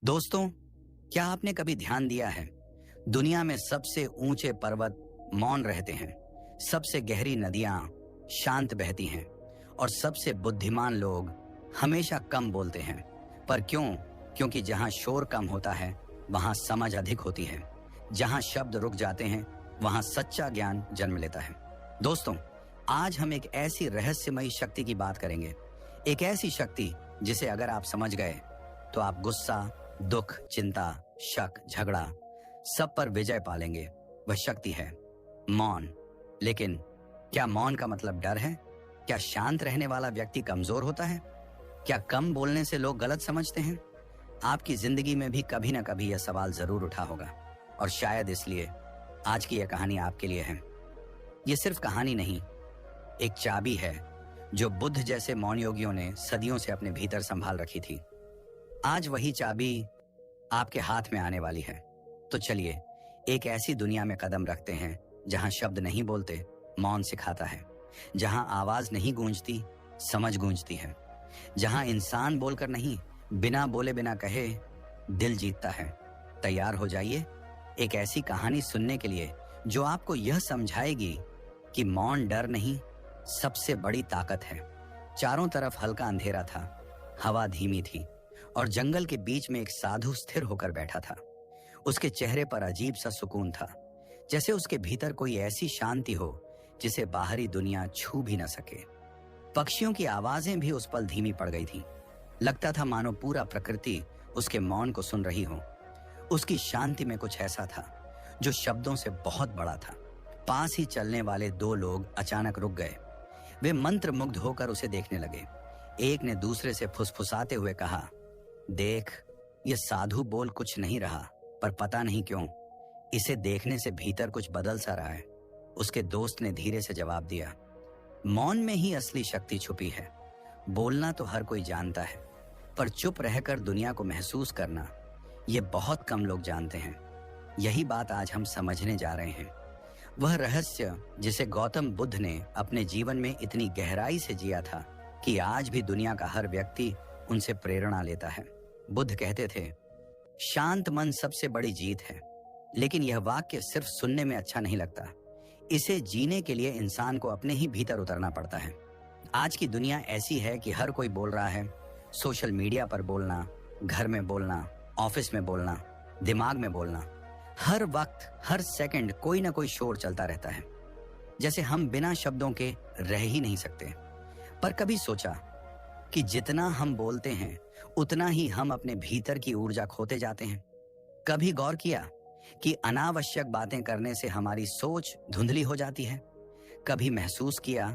दोस्तों, क्या आपने कभी ध्यान दिया है? दुनिया में सबसे ऊंचे पर्वत मौन रहते हैं, सबसे गहरी नदियां शांत बहती हैं और सबसे बुद्धिमान लोग हमेशा कम बोलते हैं। पर क्यों? क्योंकि जहां शोर कम होता है वहां समझ अधिक होती है। जहां शब्द रुक जाते हैं वहां सच्चा ज्ञान जन्म लेता है। दोस्तों, आज हम एक ऐसी रहस्यमयी शक्ति की बात करेंगे, एक ऐसी शक्ति जिसे अगर आप समझ गए तो आप गुस्सा, दुख, चिंता, शक, झगड़ा सब पर विजय पालेंगे। वह शक्ति है मौन। लेकिन क्या मौन का मतलब डर है? क्या शांत रहने वाला व्यक्ति कमजोर होता है? क्या कम बोलने से लोग गलत समझते हैं? आपकी जिंदगी में भी कभी ना कभी यह सवाल जरूर उठा होगा और शायद इसलिए आज की यह कहानी आपके लिए है। यह सिर्फ कहानी नहीं, एक चाबी है जो बुद्ध जैसे मौन योगियों ने सदियों से अपने भीतर संभाल रखी थी। आज वही चाबी आपके हाथ में आने वाली है। तो चलिए एक ऐसी दुनिया में कदम रखते हैं जहां शब्द नहीं बोलते, मौन सिखाता है। जहां आवाज नहीं गूंजती, समझ गूंजती है। जहां इंसान बोलकर नहीं, बिना बोले बिना कहे दिल जीतता है। तैयार हो जाइए एक ऐसी कहानी सुनने के लिए जो आपको यह समझाएगी कि मौन डर नहीं, सबसे बड़ी ताकत है। चारों तरफ हल्का अंधेरा था, हवा धीमी थी और जंगल के बीच में एक साधु स्थिर होकर बैठा था। उसके चेहरे पर अजीब सा सुकून था, जैसे उसके भीतर कोई ऐसी शांति हो जिसे बाहरी दुनिया छू भी न सके। पक्षियों की आवाजें भी उस पल धीमी पड़ गई थीं। लगता था मानो पूरा प्रकृति उसके मौन को सुन रही हो। उसकी शांति में कुछ ऐसा था जो शब्दों से बहुत बड़ा था। पास ही चलने वाले दो लोग अचानक रुक गए। वे मंत्र मुग्ध होकर उसे देखने लगे। एक ने दूसरे से फुसफुसाते हुए कहा, देख, ये साधु बोल कुछ नहीं रहा, पर पता नहीं क्यों इसे देखने से भीतर कुछ बदल सा रहा है। उसके दोस्त ने धीरे से जवाब दिया, मौन में ही असली शक्ति छुपी है। बोलना तो हर कोई जानता है, पर चुप रहकर दुनिया को महसूस करना ये बहुत कम लोग जानते हैं। यही बात आज हम समझने जा रहे हैं। वह रहस्य जिसे गौतम बुद्ध ने अपने जीवन में इतनी गहराई से जिया था कि आज भी दुनिया का हर व्यक्ति उनसे प्रेरणा लेता है। बुद्ध कहते थे, शांत मन सबसे बड़ी जीत है। लेकिन यह वाक्य सिर्फ सुनने में अच्छा नहीं लगता, इसे जीने के लिए इंसान को अपने ही भीतर उतरना पड़ता है। आज की दुनिया ऐसी है कि हर कोई बोल रहा है। सोशल मीडिया पर बोलना, घर में बोलना, ऑफिस में बोलना, दिमाग में बोलना, हर वक्त हर सेकंड कोई ना कोई शोर चलता रहता है, जैसे हम बिना शब्दों के रह ही नहीं सकते। पर कभी सोचा कि जितना हम बोलते हैं उतना ही हम अपने भीतर की ऊर्जा खोते जाते हैं? कभी गौर किया कि अनावश्यक बातें करने से हमारी सोच धुंधली हो जाती है? कभी महसूस किया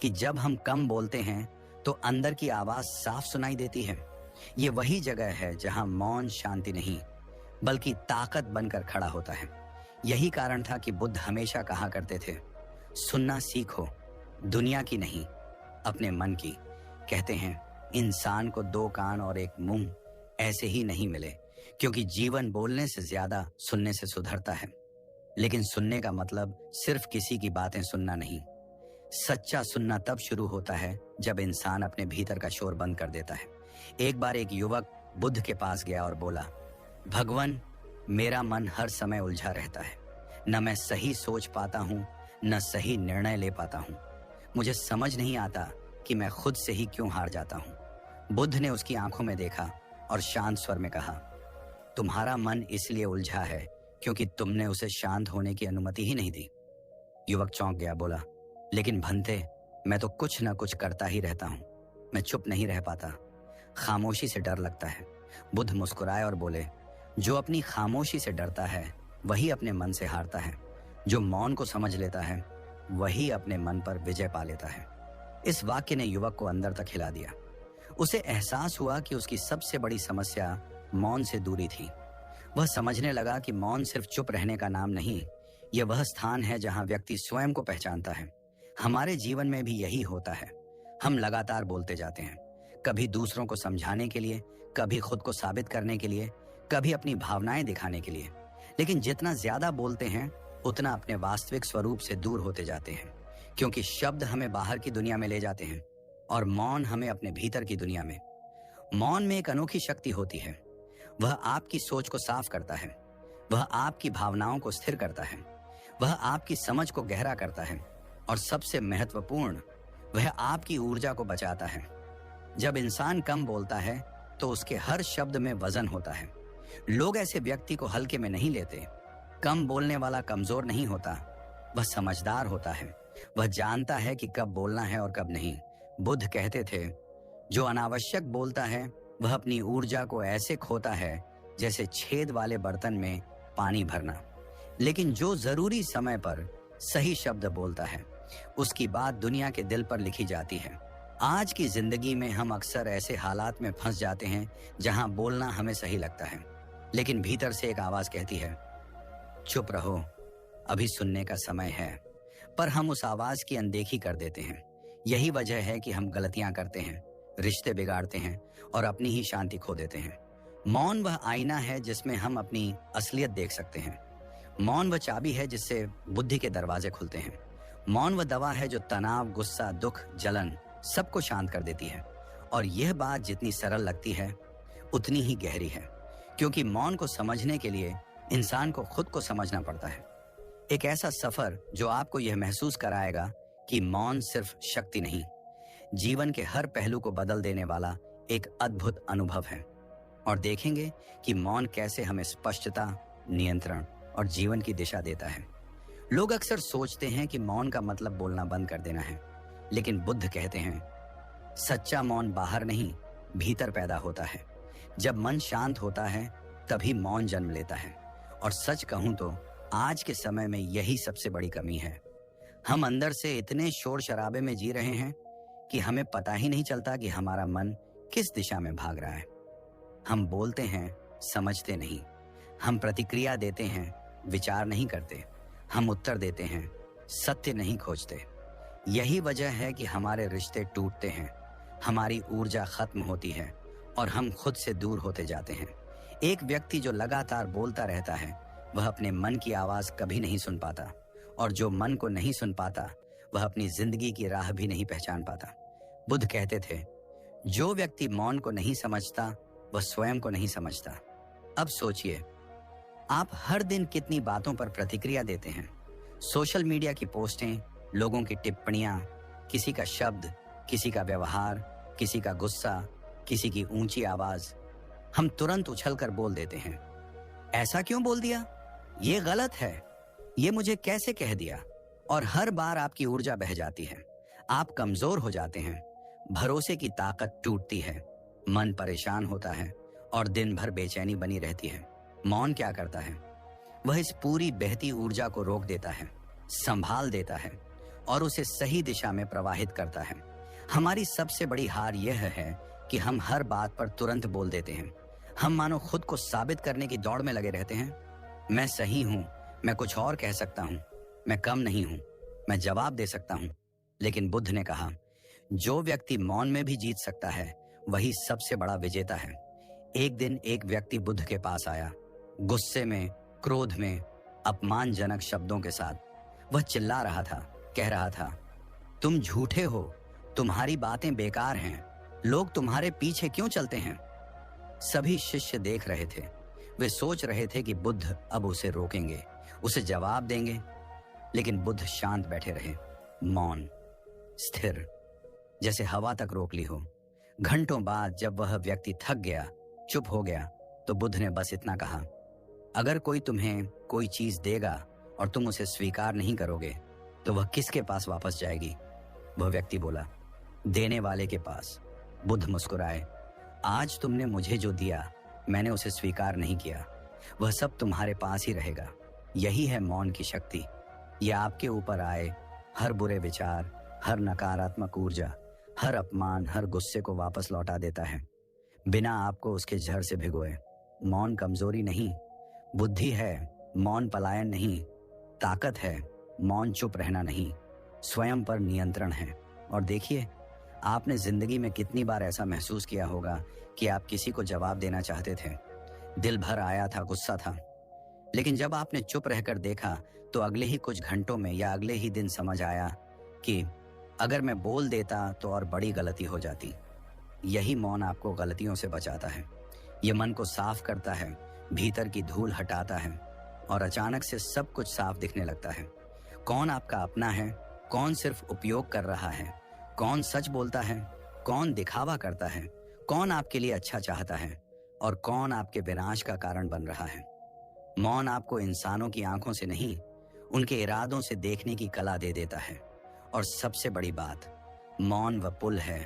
कि जब हम कम बोलते हैं तो अंदर की आवाज साफ सुनाई देती है? ये वही जगह है जहां मौन शांति नहीं बल्कि ताकत बनकर खड़ा होता है। यही कारण था कि बुद्ध हमेशा कहा करते थे, सुनना सीखो, दुनिया की नहीं, अपने मन की। कहते हैं, इंसान को दो कान और एक मुंह ऐसे ही नहीं मिले, क्योंकि जीवन बोलने से ज्यादा सुनने से सुधरता है। लेकिन सुनने का मतलब सिर्फ किसी की बातें सुनना नहीं। सच्चा सुनना तब शुरू होता है जब इंसान अपने भीतर का शोर बंद कर देता है। एक बार एक युवक बुद्ध के पास गया और बोला, भगवान, मेरा मन हर समय उलझा रहता है। न मैं सही सोच पाता हूँ, न सही निर्णय ले पाता हूँ। मुझे समझ नहीं आता कि मैं खुद से ही क्यों हार जाता हूं। बुद्ध ने उसकी आंखों में देखा और शांत स्वर में कहा, तुम्हारा मन इसलिए उलझा है क्योंकि तुमने उसे शांत होने की अनुमति ही नहीं दी। युवक चौंक गया, बोला, लेकिन भंते, मैं तो कुछ ना कुछ करता ही रहता हूं। मैं चुप नहीं रह पाता। खामोशी से डर लगता है। बुद्ध मुस्कुराए और बोले, जो अपनी खामोशी से डरता है वही अपने मन से हारता है। जो मौन को समझ लेता है वही अपने मन पर विजय पा लेता है। इस वाक्य ने युवक को अंदर तक हिला दिया। उसे एहसास हुआ कि उसकी सबसे बड़ी समस्या मौन से दूरी थी। वह समझने लगा कि मौन सिर्फ चुप रहने का नाम नहीं, यह वह स्थान है जहां व्यक्ति स्वयं को पहचानता है। हमारे जीवन में भी यही होता है। हम लगातार बोलते जाते हैं, कभी दूसरों को समझाने के लिए, कभी खुद को साबित करने के लिए, कभी अपनी भावनाएं दिखाने के लिए। लेकिन जितना ज्यादा बोलते हैं उतना अपने वास्तविक स्वरूप से दूर होते जाते हैं, क्योंकि शब्द हमें बाहर की दुनिया में ले जाते हैं और मौन हमें अपने भीतर की दुनिया में। मौन में एक अनोखी शक्ति होती है। वह आपकी सोच को साफ करता है, वह आपकी भावनाओं को स्थिर करता है, वह आपकी समझ को गहरा करता है और सबसे महत्वपूर्ण, वह आपकी ऊर्जा को बचाता है। जब इंसान कम बोलता है तो उसके हर शब्द में वजन होता है। लोग ऐसे व्यक्ति को हल्के में नहीं लेते। कम बोलने वाला कमजोर नहीं होता, वह समझदार होता है। वह जानता है कि कब बोलना है और कब नहीं। बुद्ध कहते थे, जो अनावश्यक बोलता है वह अपनी ऊर्जा को ऐसे खोता है जैसे छेद वाले बर्तन में पानी भरना। लेकिन जो जरूरी समय पर सही शब्द बोलता है, उसकी बात दुनिया के दिल पर लिखी जाती है। आज की जिंदगी में हम अक्सर ऐसे हालात में फंस जाते हैं जहां बोलना हमें सही लगता है, लेकिन भीतर से एक आवाज कहती है, चुप रहो, अभी सुनने का समय है। पर हम उस आवाज की अनदेखी कर देते हैं। यही वजह है कि हम गलतियां करते हैं, रिश्ते बिगाड़ते हैं और अपनी ही शांति खो देते हैं। मौन वह आईना है जिसमें हम अपनी असलियत देख सकते हैं। मौन वह चाबी है जिससे बुद्धि के दरवाजे खुलते हैं। मौन वह दवा है जो तनाव, गुस्सा, दुख, जलन सबको शांत कर देती है। और यह बात जितनी सरल लगती है उतनी ही गहरी है, क्योंकि मौन को समझने के लिए इंसान को खुद को समझना पड़ता है। एक ऐसा सफर जो आपको यह महसूस कराएगा कि मौन सिर्फ शक्ति नहीं, जीवन के हर पहलू को बदल देने वाला एक अद्भुत अनुभव है। और देखेंगे कि मौन कैसे हमें स्पष्टता, नियंत्रण और जीवन की दिशा देता है। लोग अक्सर सोचते हैं कि मौन का मतलब बोलना बंद कर देना है, लेकिन बुद्ध कहते हैं, सच्चा मौन बाहर नहीं, भीतर पैदा होता है। जब मन शांत होता है तभी मौन जन्म लेता है। और सच कहूं तो आज के समय में यही सबसे बड़ी कमी है। हम अंदर से इतने शोर शराबे में जी रहे हैं कि हमें पता ही नहीं चलता कि हमारा मन किस दिशा में भाग रहा है। हम बोलते हैं, समझते नहीं। हम प्रतिक्रिया देते हैं, विचार नहीं करते। हम उत्तर देते हैं, सत्य नहीं खोजते। यही वजह है कि हमारे रिश्ते टूटते हैं, हमारी ऊर्जा खत्म होती है और हम खुद से दूर होते जाते हैं। एक व्यक्ति जो लगातार बोलता रहता है वह अपने मन की आवाज कभी नहीं सुन पाता, और जो मन को नहीं सुन पाता वह अपनी जिंदगी की राह भी नहीं पहचान पाता। बुद्ध कहते थे, जो व्यक्ति मौन को नहीं समझता वह स्वयं को नहीं समझता। अब सोचिए, आप हर दिन कितनी बातों पर प्रतिक्रिया देते हैं। सोशल मीडिया की पोस्टें, लोगों की टिप्पणियां, किसी का शब्द, किसी का व्यवहार, किसी का गुस्सा, किसी की ऊंची आवाज, हम तुरंत उछलकर बोल देते हैं। ऐसा क्यों बोल दिया? ये गलत है। ये मुझे कैसे कह दिया? और हर बार आपकी ऊर्जा बह जाती है। आप कमजोर हो जाते हैं, भरोसे की ताकत टूटती है, मन परेशान होता है और दिन भर बेचैनी बनी रहती है। मौन क्या करता है? वह इस पूरी बहती ऊर्जा को रोक देता है, संभाल देता है और उसे सही दिशा में प्रवाहित करता है। हमारी सबसे बड़ी हार यह है कि हम हर बात पर तुरंत बोल देते हैं। हम मानो खुद को साबित करने की दौड़ में लगे रहते हैं। मैं सही हूं, मैं कुछ और कह सकता हूं, मैं कम नहीं हूं, मैं जवाब दे सकता हूं। लेकिन बुद्ध ने कहा, जो व्यक्ति मौन में भी जीत सकता है वही सबसे बड़ा विजेता है। एक दिन एक व्यक्ति बुद्ध के पास आया, गुस्से में, क्रोध में, अपमानजनक शब्दों के साथ। वह चिल्ला रहा था, कह रहा था, तुम झूठे हो, तुम्हारी बातें बेकार हैं, लोग तुम्हारे पीछे क्यों चलते हैं? सभी शिष्य देख रहे थे। वे सोच रहे थे कि बुद्ध अब उसे रोकेंगे, उसे जवाब देंगे। लेकिन बुद्ध शांत बैठे रहे, मौन, स्थिर, जैसे हवा तक रोक ली हो। घंटों बाद जब वह व्यक्ति थक गया, चुप हो गया, तो बुद्ध ने बस इतना कहा, अगर कोई तुम्हें कोई चीज देगा और तुम उसे स्वीकार नहीं करोगे तो वह किसके पास वापस जाएगी? वह व्यक्ति बोला, देने वाले के पास। बुद्ध मुस्कुराए, आज तुमने मुझे जो दिया मैंने उसे स्वीकार नहीं किया, वह सब तुम्हारे पास ही रहेगा। यही है मौन की शक्ति। यह आपके ऊपर आए हर बुरे विचार, हर नकारात्मक ऊर्जा, हर अपमान, हर गुस्से को वापस लौटा देता है, बिना आपको उसके जहर से भिगोए। मौन कमजोरी नहीं, बुद्धि है। मौन पलायन नहीं, ताकत है। मौन चुप रहना नहीं, स्वयं पर नियंत्रण है। और देखिए, आपने जिंदगी में कितनी बार ऐसा महसूस किया होगा कि आप किसी को जवाब देना चाहते थे, दिल भर आया था, गुस्सा था, लेकिन जब आपने चुप रहकर देखा तो अगले ही कुछ घंटों में या अगले ही दिन समझ आया कि अगर मैं बोल देता तो और बड़ी गलती हो जाती। यही मौन आपको गलतियों से बचाता है। ये मन को साफ करता है, भीतर की धूल हटाता है और अचानक से सब कुछ साफ दिखने लगता है। कौन आपका अपना है, कौन सिर्फ उपयोग कर रहा है, कौन सच बोलता है, कौन दिखावा करता है, कौन आपके लिए अच्छा चाहता है और कौन आपके विनाश का कारण बन रहा है। मौन आपको इंसानों की आंखों से नहीं, उनके इरादों से देखने की कला दे देता है। और सबसे बड़ी बात, मौन वह पुल है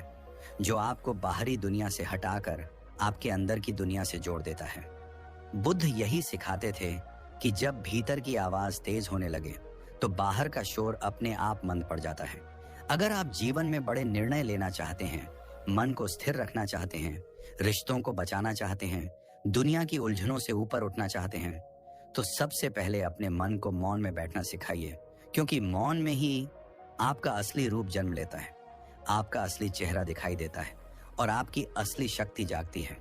जो आपको बाहरी दुनिया से हटाकर आपके अंदर की दुनिया से जोड़ देता है। बुद्ध यही सिखाते थे कि जब भीतर की आवाज तेज होने लगे तो बाहर का शोर अपने आप मंद पड़ जाता है। अगर आप जीवन में बड़े निर्णय लेना चाहते हैं, मन को स्थिर रखना चाहते हैं, रिश्तों को बचाना चाहते हैं, दुनिया की उलझनों से ऊपर उठना चाहते हैं, तो सबसे पहले अपने मन को मौन में बैठना सिखाइए, क्योंकि मौन में ही आपका असली रूप जन्म लेता है, आपका असली चेहरा दिखाई देता है और आपकी असली शक्ति जागती है।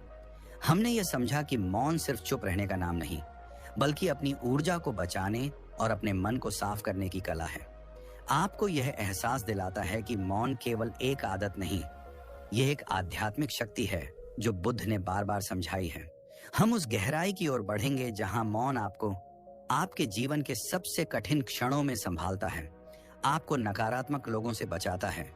हमने ये समझा कि मौन सिर्फ चुप रहने का नाम नहीं, बल्कि अपनी ऊर्जा को बचाने और अपने मन को साफ करने की कला है। आपको यह एहसास दिलाता है कि मौन केवल एक आदत नहीं, यह एक आध्यात्मिक शक्ति है जो बुद्ध ने बार बार समझाई है। हम उस गहराई की ओर बढ़ेंगे जहां मौन आपको आपके जीवन के सबसे कठिन क्षणों में संभालता है, आपको नकारात्मक लोगों से बचाता है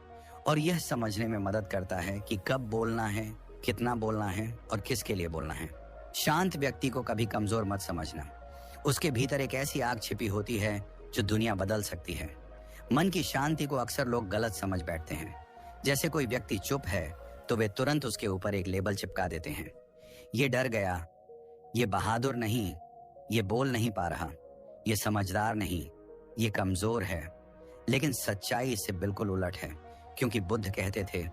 और यह समझने में मदद करता है कि कब बोलना है, कितना बोलना है और किसके लिए बोलना है। शांत व्यक्ति को कभी कमजोर मत समझना। उसके भीतर एक ऐसी आग छिपी होती है जो दुनिया बदल सकती है। मन की शांति को अक्सर लोग गलत समझ बैठते हैं। जैसे कोई व्यक्ति चुप है तो वे तुरंत उसके ऊपर एक लेबल चिपका देते हैं। ये डर गया, ये बहादुर नहीं, ये बोल नहीं पा रहा, ये समझदार नहीं, ये कमजोर है। लेकिन सच्चाई इससे बिल्कुल उलट है, क्योंकि बुद्ध कहते थे,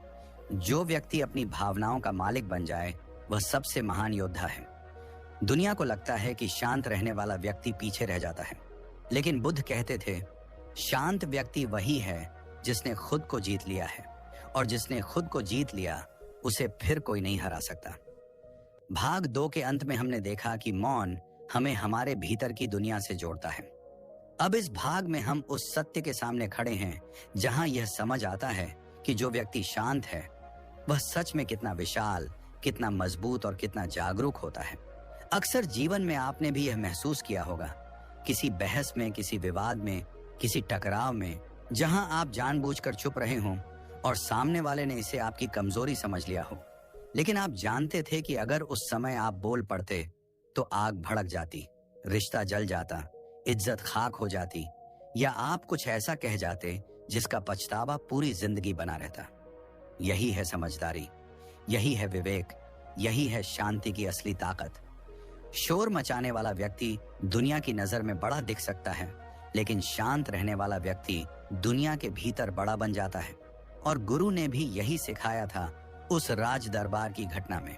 जो व्यक्ति अपनी भावनाओं का मालिक बन जाए वह सबसे महान योद्धा है। दुनिया को लगता है कि शांत रहने वाला व्यक्ति पीछे रह जाता है, लेकिन बुद्ध कहते थे, शांत व्यक्ति वही है जिसने खुद को जीत लिया है, और जिसने खुद को जीत लिया उसे फिर कोई नहीं हरा सकता। भाग 2 के अंत में हमने देखा कि मौन हमें हमारे भीतर की दुनिया से जोड़ता है। अब इस भाग में हम उस सत्य के सामने खड़े हैं जहां यह समझ आता है कि जो व्यक्ति शांत है वह सच में कितना विशाल, कितना मजबूत और कितना जागरूक होता है। अक्सर जीवन में आपने भी यह महसूस किया होगा, किसी बहस में, किसी विवाद में, किसी टकराव में, जहां आप जानबूझकर चुप रहे हों और सामने वाले ने इसे आपकी कमजोरी समझ लिया हो, लेकिन आप जानते थे कि अगर उस समय आप बोल पड़ते तो आग भड़क जाती, रिश्ता जल जाता, इज्जत खाक हो जाती, या आप कुछ ऐसा कह जाते जिसका पछतावा पूरी जिंदगी बना रहता। यही है समझदारी, यही है विवेक, यही है शांति की असली ताकत। शोर मचाने वाला व्यक्ति दुनिया की नजर में बड़ा दिख सकता है, लेकिन शांत रहने वाला व्यक्ति दुनिया के भीतर बड़ा बन जाता है। और गुरु ने भी यही सिखाया था उस राज दरबार की घटना में,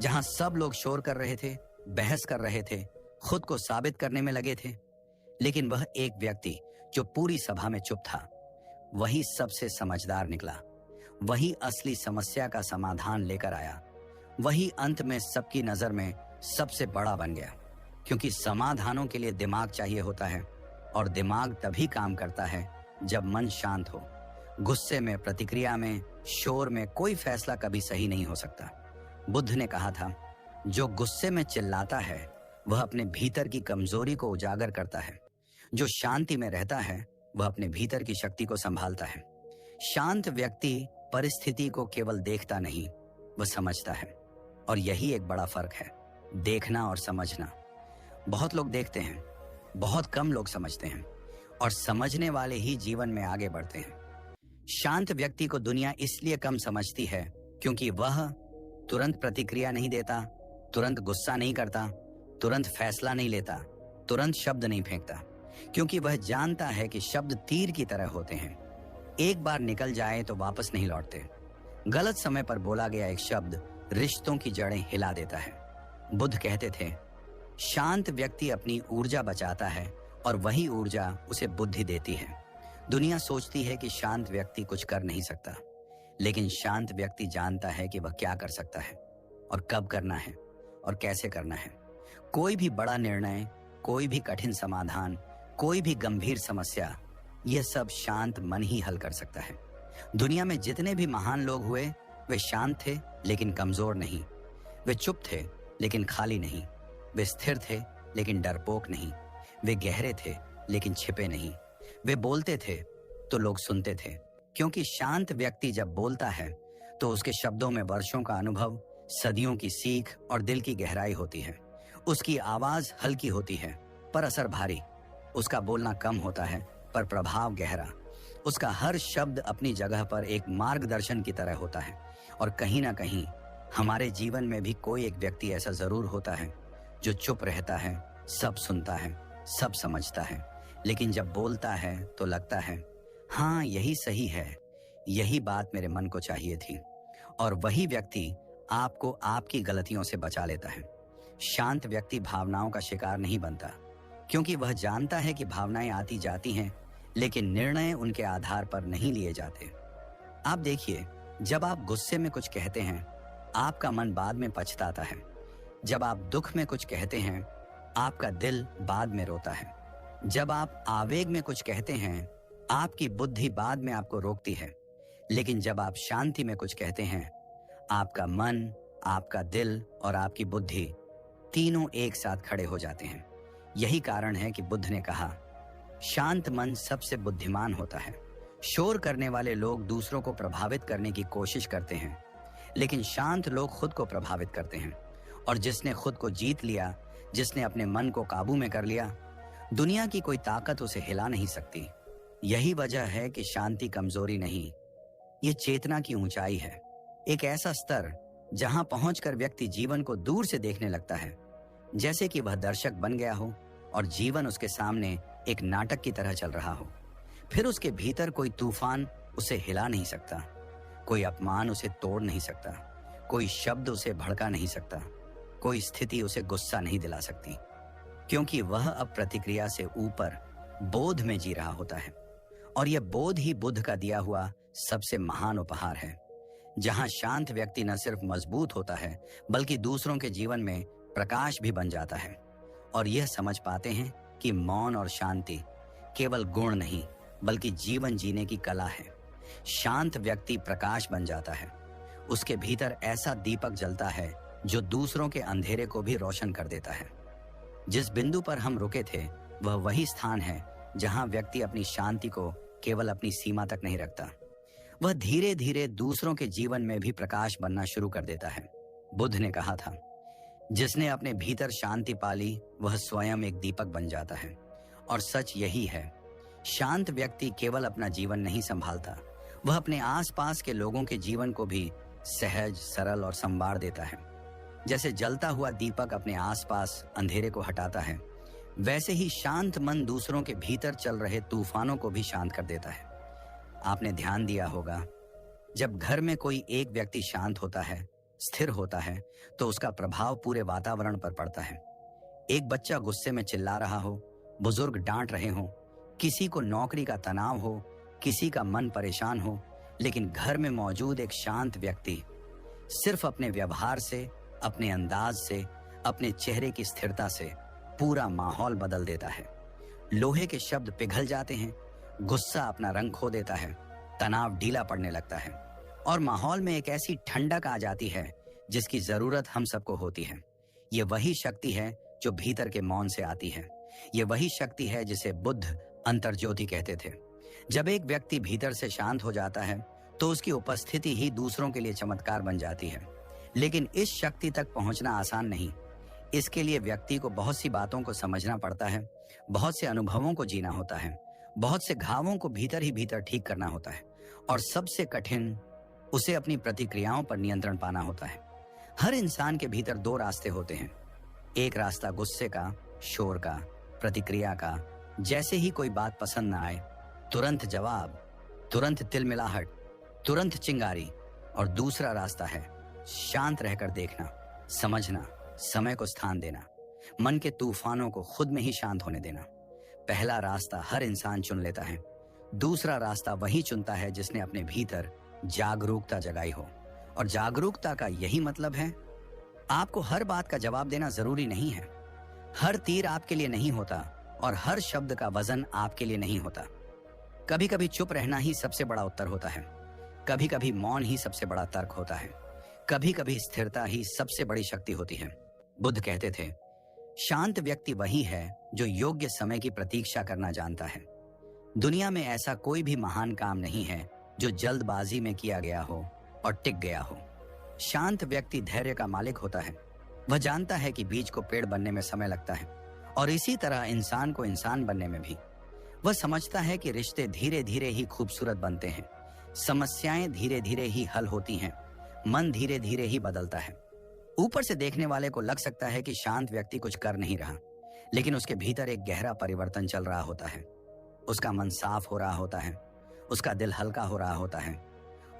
जहां सब लोग शोर कर रहे थे, बहस कर रहे थे, खुद को साबित करने में लगे थे, लेकिन वह एक व्यक्ति जो पूरी सभा में चुप था, वही सबसे समझदार निकला, वही असली समस्या का समाधान लेकर आया, वही अंत में सबकी नजर में सबसे बड़ा बन गया। क्योंकि समाधानों के लिए दिमाग चाहिए होता है, और दिमाग तभी काम करता है जब मन शांत हो। गुस्से में, प्रतिक्रिया में, शोर में कोई फैसला कभी सही नहीं हो सकता। बुद्ध ने कहा था, जो गुस्से में चिल्लाता है वह अपने भीतर की कमजोरी को उजागर करता है, जो शांति में रहता है वह अपने भीतर की शक्ति को संभालता है। शांत व्यक्ति परिस्थिति को केवल देखता नहीं, वह समझता है। और यही एक बड़ा फर्क है, देखना और समझना। बहुत लोग देखते हैं, बहुत कम लोग समझते हैं, और समझने वाले ही जीवन में आगे बढ़ते हैं। शांत व्यक्ति को दुनिया इसलिए कम समझती है क्योंकि वह तुरंत प्रतिक्रिया नहीं देता, तुरंत गुस्सा नहीं करता, तुरंत फैसला नहीं लेता, तुरंत शब्द नहीं फेंकता, क्योंकि वह जानता है कि शब्द तीर की तरह होते हैं, एक बार निकल जाए तो वापस नहीं लौटते। गलत समय पर बोला गया एक शब्द रिश्तों की जड़ें हिला देता है। बुद्ध कहते थे, शांत व्यक्ति अपनी ऊर्जा बचाता है और वही ऊर्जा उसे बुद्धि देती है। दुनिया सोचती है कि शांत व्यक्ति कुछ कर नहीं सकता, लेकिन शांत व्यक्ति जानता है कि वह क्या कर सकता है और कब करना है और कैसे करना है। कोई भी बड़ा निर्णय, कोई भी कठिन समाधान, कोई भी गंभीर समस्या, यह सब शांत मन ही हल कर सकता है। दुनिया में जितने भी महान लोग हुए वे शांत थे लेकिन कमजोर नहीं, वे चुप थे लेकिन खाली नहीं। वे स्थिर थे लेकिन डरपोक नहीं। वे गहरे थे लेकिन छिपे नहीं। वे बोलते थे तो लोग सुनते थे, क्योंकि शांत व्यक्ति जब बोलता है तो उसके शब्दों में वर्षों का अनुभव, सदियों की सीख और दिल की गहराई होती है। उसकी आवाज हल्की होती है पर असर भारी। उसका बोलना कम होता है पर प्रभाव गहरा। उसका हर शब्द अपनी जगह पर एक मार्गदर्शन की तरह होता है। और कहीं ना कहीं हमारे जीवन में भी कोई एक व्यक्ति ऐसा जरूर होता है जो चुप रहता है, सब सुनता है, सब समझता है, लेकिन जब बोलता है तो लगता है हाँ यही सही है, यही बात मेरे मन को चाहिए थी। और वही व्यक्ति आपको आपकी गलतियों से बचा लेता है। शांत व्यक्ति भावनाओं का शिकार नहीं बनता, क्योंकि वह जानता है कि भावनाएं आती जाती हैं, लेकिन निर्णय उनके आधार पर नहीं लिए जाते। आप देखिए, जब आप गुस्से में कुछ कहते हैं, आपका मन बाद में पछताता है। जब आप दुख में कुछ कहते हैं, आपका दिल बाद में रोता है। जब आप आवेग में कुछ कहते हैं, आपकी बुद्धि बाद में आपको रोकती है। लेकिन जब आप शांति में कुछ कहते हैं, आपका मन, आपका दिल और आपकी बुद्धि तीनों एक साथ खड़े हो जाते हैं। यही कारण है कि बुद्ध ने कहा, शांत मन सबसे बुद्धिमान होता है। शोर करने वाले लोग दूसरों को प्रभावित करने की कोशिश करते हैं, लेकिन शांत लोग खुद को प्रभावित करते हैं। और जिसने खुद को जीत लिया, जिसने अपने मन को काबू में कर लिया, दुनिया की कोई ताकत उसे हिला नहीं सकती। यही वजह है कि शांति कमजोरी नहीं, ये चेतना की ऊंचाई है। एक ऐसा स्तर जहां पहुंचकर व्यक्ति जीवन को दूर से देखने लगता है, जैसे कि वह दर्शक बन गया हो और जीवन उसके सामने एक नाटक की तरह चल रहा हो। फिर उसके भीतर कोई तूफान उसे हिला नहीं सकता, कोई अपमान उसे तोड़ नहीं सकता, कोई शब्द उसे भड़का नहीं सकता, कोई स्थिति उसे गुस्सा नहीं दिला सकती, क्योंकि वह अब प्रतिक्रिया से ऊपर बोध में जी रहा होता है। और यह बोध ही बुद्ध का दिया हुआ सबसे महान उपहार है, जहां शांत व्यक्ति न सिर्फ मजबूत होता है, बल्कि दूसरों के जीवन में प्रकाश भी बन जाता है। और यह समझ पाते हैं कि मौन और शांति केवल गुण नहीं, बल्कि जीवन जीने की कला है। शांत व्यक्ति प्रकाश बन जाता है। उसके भीतर ऐसा दीपक जलता है जो दूसरों के अंधेरे को भी रोशन कर देता है। जिस बिंदु पर हम रुके थे, वह वही स्थान है जहां व्यक्ति अपनी शांति को केवल अपनी सीमा तक नहीं रखता, वह धीरे धीरे दूसरों के जीवन में भी प्रकाश बनना शुरू कर देता है। बुद्ध ने कहा था, जिसने अपने भीतर शांति पाली, वह स्वयं एक दीपक बन जाता है। और सच यही है, शांत व्यक्ति केवल अपना जीवन नहीं संभालता, वह अपने आसपास के लोगों के जीवन को भी सहज, सरल और संवार देता है। जैसे जलता हुआ दीपक अपने आसपास अंधेरे को हटाता है, वैसे ही शांत मन दूसरों के भीतर चल रहे तूफानों को भी शांत कर देता है। आपने ध्यान दिया होगा, जब घर में कोई एक व्यक्ति शांत होता है, स्थिर होता है, तो उसका प्रभाव पूरे वातावरण पर पड़ता है। एक बच्चा गुस्से में चिल्ला रहा हो, बुजुर्ग डांट रहे हो, किसी को नौकरी का तनाव हो, किसी का मन परेशान हो, लेकिन घर में मौजूद एक शांत व्यक्ति सिर्फ अपने व्यवहार से, अपने अंदाज से, अपने चेहरे की स्थिरता से पूरा माहौल बदल देता है। लोहे के शब्द पिघल जाते हैं, गुस्सा अपना रंग खो देता है, तनाव ढीला पड़ने लगता है और माहौल में एक ऐसी ठंडक आ जाती है जिसकी जरूरत हम सबको होती है। ये वही शक्ति है जो भीतर के मौन से आती है। ये वही शक्ति है जिसे बुद्ध अंतर्ज्योति कहते थे। जब एक व्यक्ति भीतर से शांत हो जाता है तो उसकी उपस्थिति ही दूसरों के लिए चमत्कार बन जाती है। लेकिन इस शक्ति तक पहुंचना आसान नहीं। इसके लिए व्यक्ति को बहुत सी बातों को समझना पड़ता है, बहुत से अनुभवों को जीना होता है, बहुत से घावों को भीतर ही भीतर ठीक करना होता है और सबसे कठिन, उसे अपनी प्रतिक्रियाओं पर नियंत्रण पाना होता है। हर इंसान के भीतर दो रास्ते होते हैं। एक रास्ता गुस्से का, शोर का, प्रतिक्रिया का, जैसे ही कोई बात पसंद ना आए तुरंत जवाब, तुरंत तिलमिलाहट, तुरंत चिंगारी। और दूसरा रास्ता है शांत रहकर देखना, समझना, समय को स्थान देना, मन के तूफानों को खुद में ही शांत होने देना। पहला रास्ता हर इंसान चुन लेता है, दूसरा रास्ता वही चुनता है जिसने अपने भीतर जागरूकता जगाई हो। और जागरूकता का यही मतलब है, आपको हर बात का जवाब देना जरूरी नहीं है। हर तीर आपके लिए नहीं होता और हर शब्द का वजन आपके लिए नहीं होता। कभी कभी चुप रहना ही सबसे बड़ा उत्तर होता है, कभी कभी मौन ही सबसे बड़ा तर्क होता है, कभी कभी स्थिरता ही सबसे बड़ी शक्ति होती है। बुद्ध कहते थे, शांत व्यक्ति वही है जो योग्य समय की प्रतीक्षा करना जानता है। दुनिया में ऐसा कोई भी महान काम नहीं है जो जल्दबाजी में किया गया हो और टिक गया हो। शांत व्यक्ति धैर्य का मालिक होता है। वह जानता है कि बीज को पेड़ बनने में समय लगता है और इसी तरह इंसान को इंसान बनने में भी। वह समझता है कि रिश्ते धीरे धीरे ही खूबसूरत बनते हैं, समस्याएं धीरे धीरे ही हल होती हैं, मन धीरे धीरे ही बदलता है। ऊपर से देखने वाले को लग सकता है कि शांत व्यक्ति कुछ कर नहीं रहा, लेकिन उसके भीतर एक गहरा परिवर्तन चल रहा होता है। उसका मन साफ हो रहा होता है, उसका दिल हल्का हो रहा होता है,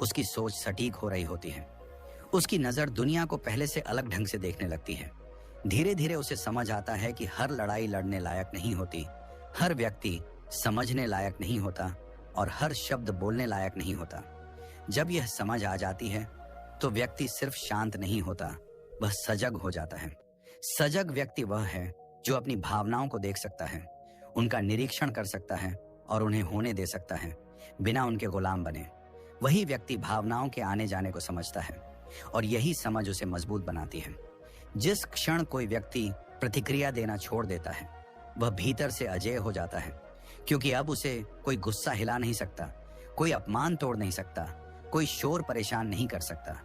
उसकी सोच सटीक हो रही होती है, उसकी नजर दुनिया को पहले से अलग ढंग से देखने लगती है। धीरे धीरे उसे समझ आता है कि हर लड़ाई लड़ने लायक नहीं होती, हर व्यक्ति समझने लायक नहीं होता और हर शब्द बोलने लायक नहीं होता। जब यह समझ आ जाती है तो व्यक्ति सिर्फ शांत नहीं होता, वह सजग हो जाता है। सजग व्यक्ति वह है जो अपनी भावनाओं को देख सकता है, उनका निरीक्षण कर सकता है और उन्हें होने दे सकता है बिना उनके गुलाम बने। वही व्यक्ति भावनाओं के आने जाने को समझता है और यही समझ उसे मजबूत बनाती है। जिस क्षण कोई व्यक्ति प्रतिक्रिया देना छोड़ देता है, वह भीतर से अजेय हो जाता है, क्योंकि अब उसे कोई गुस्सा हिला नहीं सकता, कोई अपमान तोड़ नहीं सकता, कोई शोर परेशान नहीं कर सकता।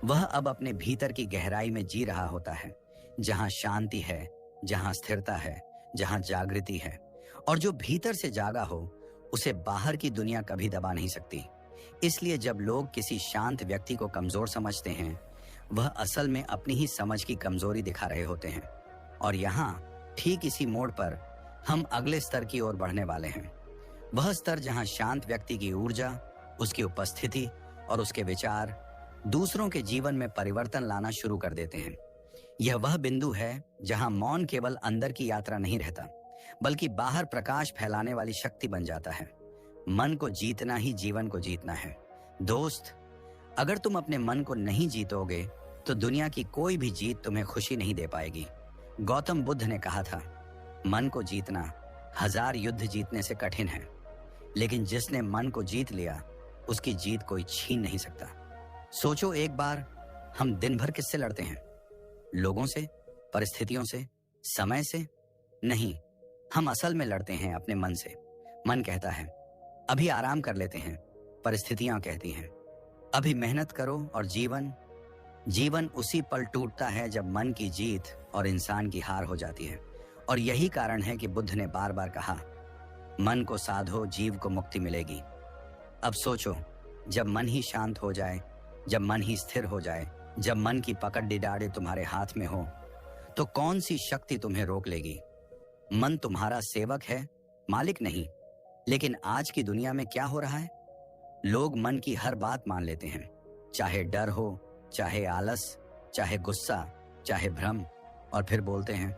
वह अब अपने भीतर की गहराई में जी रहा होता है, जहां शांति है, जहां स्थिरता है, जहां जागृति है। और जो भीतर से जागा हो उसे बाहर की दुनिया कभी दबा नहीं सकती। इसलिए जब लोग किसी शांत व्यक्ति को कमजोर समझते हैं, वह असल में अपनी ही समझ की कमजोरी दिखा रहे होते हैं। और यहाँ ठीक इसी मोड़ पर हम अगले स्तर की ओर बढ़ने वाले हैं। वह स्तर जहां शांत व्यक्ति की ऊर्जा, उसकी उपस्थिति और उसके विचार दूसरों के जीवन में परिवर्तन लाना शुरू कर देते हैं। यह वह बिंदु है जहां मौन केवल अंदर की यात्रा नहीं रहता, बल्कि बाहर प्रकाश फैलाने वाली शक्ति बन जाता है। मन को जीतना ही जीवन को जीतना है। दोस्त, अगर तुम अपने मन को नहीं जीतोगे तो दुनिया की कोई भी जीत तुम्हें खुशी नहीं दे पाएगी। गौतम बुद्ध ने कहा था, मन को जीतना 1000 युद्ध जीतने से कठिन है, लेकिन जिसने मन को जीत लिया उसकी जीत कोई छीन नहीं सकता। सोचो एक बार, हम दिन भर किससे लड़ते हैं? लोगों से, परिस्थितियों से, समय से? नहीं, हम असल में लड़ते हैं अपने मन से। मन कहता है अभी आराम कर लेते हैं, परिस्थितियां कहती हैं अभी मेहनत करो, और जीवन उसी पल टूटता है जब मन की जीत और इंसान की हार हो जाती है। और यही कारण है कि बुद्ध ने बार बार कहा, मन को साधो, जीव को मुक्ति मिलेगी। अब सोचो, जब मन ही शांत हो जाए, जब मन ही स्थिर हो जाए, जब मन की पकड़ डिडारे तुम्हारे हाथ में हो, तो कौन सी शक्ति तुम्हें रोक लेगी? मन तुम्हारा सेवक है, मालिक नहीं। लेकिन आज की दुनिया में क्या हो रहा है? लोग मन की हर बात मान लेते हैं, चाहे डर हो, चाहे आलस, चाहे गुस्सा, चाहे भ्रम, और फिर बोलते हैं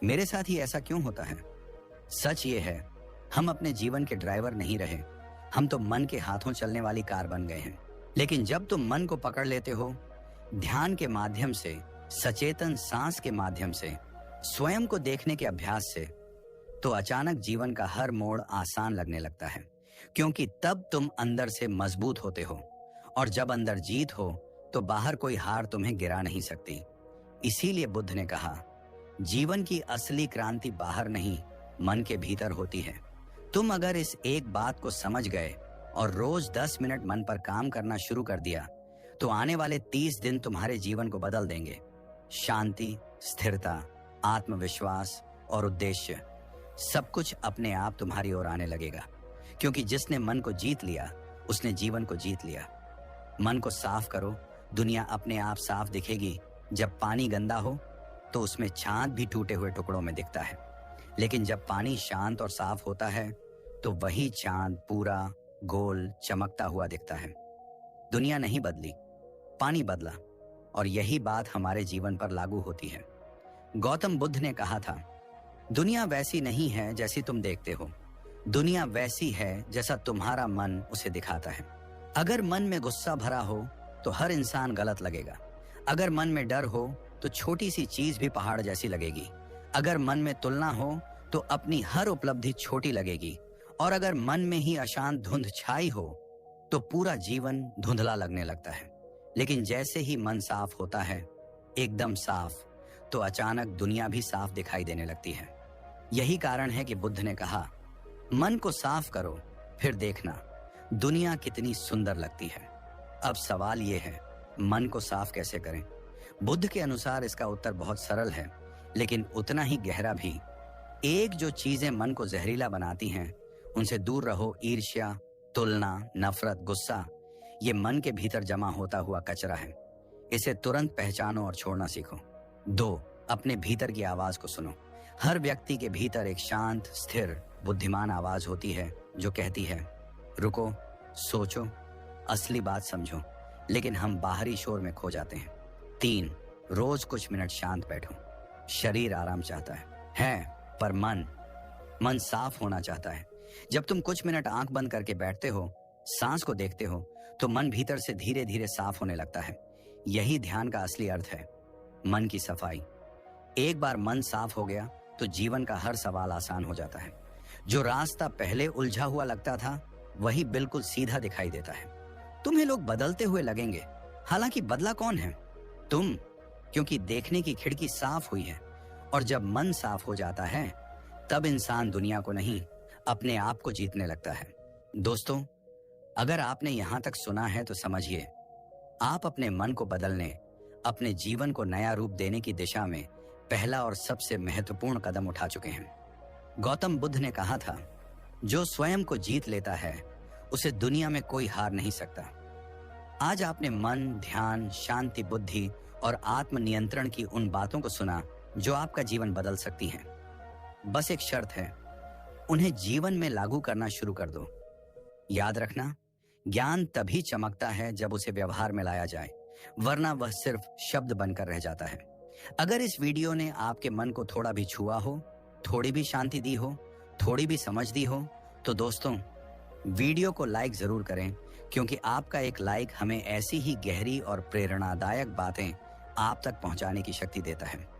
मेरे साथ ही ऐसा क्यों होता है? सच ये है, हम अपने जीवन के ड्राइवर नहीं रहे, हम तो मन के हाथों चलने वाली कार बन गए हैं। लेकिन जब तुम मन को पकड़ लेते हो, ध्यान के माध्यम से, सचेतन सांस के माध्यम से, स्वयं को देखने के अभ्यास से, तो अचानक जीवन का हर मोड़ आसान लगने लगता है, क्योंकि तब तुम अंदर से मजबूत होते हो। और जब अंदर जीत हो तो बाहर कोई हार तुम्हें गिरा नहीं सकती। इसीलिए बुद्ध ने कहा, जीवन की असली क्रांति बाहर नहीं, मन के भीतर होती है। तुम अगर इस एक बात को समझ गए और रोज 10 मिनट मन पर काम करना शुरू कर दिया, तो आने वाले 30 दिन तुम्हारे जीवन को बदल देंगे। शांति, स्थिरता, आत्मविश्वास और उद्देश्य, सब कुछ अपने आप तुम्हारी ओर आने लगेगा, क्योंकि जिसने मन को जीत लिया उसने जीवन को जीत लिया। मन को साफ करो, दुनिया अपने आप साफ दिखेगी। जब पानी गंदा हो तो उसमें चांद भी टूटे हुए टुकड़ों में दिखता है, लेकिन जब पानी शांत और साफ होता है तो वही चांद पूरा गोल चमकता हुआ दिखता है। दुनिया नहीं बदली, पानी बदला, और यही बात हमारे जीवन पर लागू होती है। गौतम बुद्ध ने कहा था, दुनिया वैसी नहीं है जैसी तुम देखते हो, दुनिया वैसी है जैसा तुम्हारा मन उसे दिखाता है। अगर मन में गुस्सा भरा हो तो हर इंसान गलत लगेगा। अगर मन में डर हो तो छोटी सी चीज भी पहाड़ जैसी लगेगी। अगर मन में तुलना हो तो अपनी हर उपलब्धि छोटी लगेगी। और अगर मन में ही अशांत धुंध छाई हो तो पूरा जीवन धुंधला लगने लगता है। लेकिन जैसे ही मन साफ होता है, एकदम साफ, तो अचानक दुनिया भी साफ दिखाई देने लगती है। यही कारण है कि बुद्ध ने कहा, मन को साफ करो, फिर देखना दुनिया कितनी सुंदर लगती है। अब सवाल यह है, मन को साफ कैसे करें? बुद्ध के अनुसार इसका उत्तर बहुत सरल है, लेकिन उतना ही गहरा भी। एक जो चीजें मन को जहरीला बनाती हैं, उनसे दूर रहो। ईर्ष्या, तुलना, नफरत, गुस्सा, ये मन के भीतर जमा होता हुआ कचरा है। इसे तुरंत पहचानो और छोड़ना सीखो। 2, अपने भीतर की आवाज को सुनो। हर व्यक्ति के भीतर एक शांत, स्थिर, बुद्धिमान आवाज होती है जो कहती है, रुको, सोचो, असली बात समझो। लेकिन हम बाहरी शोर में खो जाते हैं। 3, रोज कुछ मिनट शांत बैठो। शरीर आराम चाहता है, पर मन साफ होना चाहता है। जब तुम कुछ मिनट आंख बंद करके बैठते हो, सांस को देखते हो, तो मन भीतर से धीरे धीरे साफ होने लगता है। यही ध्यान का असली अर्थ है, मन की सफाई। एक बार मन साफ हो गया तो जीवन का हर सवाल आसान हो जाता है। जो रास्ता पहले उलझा हुआ लगता था, वही बिल्कुल सीधा दिखाई देता है। तुम्हें लोग बदलते हुए लगेंगे, हालांकि बदला कौन है? तुम, क्योंकि देखने की खिड़की साफ हुई है। और जब मन साफ हो जाता है, तब इंसान दुनिया को नहीं, अपने आप को जीतने लगता है। दोस्तों, अगर आपने यहां तक सुना है तो समझिए, आप अपने मन को बदलने, अपने जीवन को नया रूप देने की दिशा में पहला और सबसे महत्वपूर्ण कदम उठा चुके हैं। गौतम बुद्ध ने कहा था, जो स्वयं को जीत लेता है, उसे दुनिया में कोई हार नहीं सकता। आज आपने मन, ध्यान, शांति, बुद्धि और आत्मनियंत्रण की उन बातों को सुना जो आपका जीवन बदल सकती हैं। बस एक शर्त है, उन्हें जीवन में लागू करना शुरू कर दो। याद रखना, ज्ञान तभी चमकता है जब उसे व्यवहार में लाया जाए, वरना वह सिर्फ शब्द बनकर रह जाता है। अगर इस वीडियो ने आपके मन को थोड़ा भी छुआ हो, थोड़ी भी शांति दी हो, थोड़ी भी समझ दी हो, तो दोस्तों, वीडियो को लाइक जरूर करें, क्योंकि आपका एक लाइक हमें ऐसी ही गहरी और प्रेरणादायक बातें आप तक पहुंचाने की शक्ति देता है।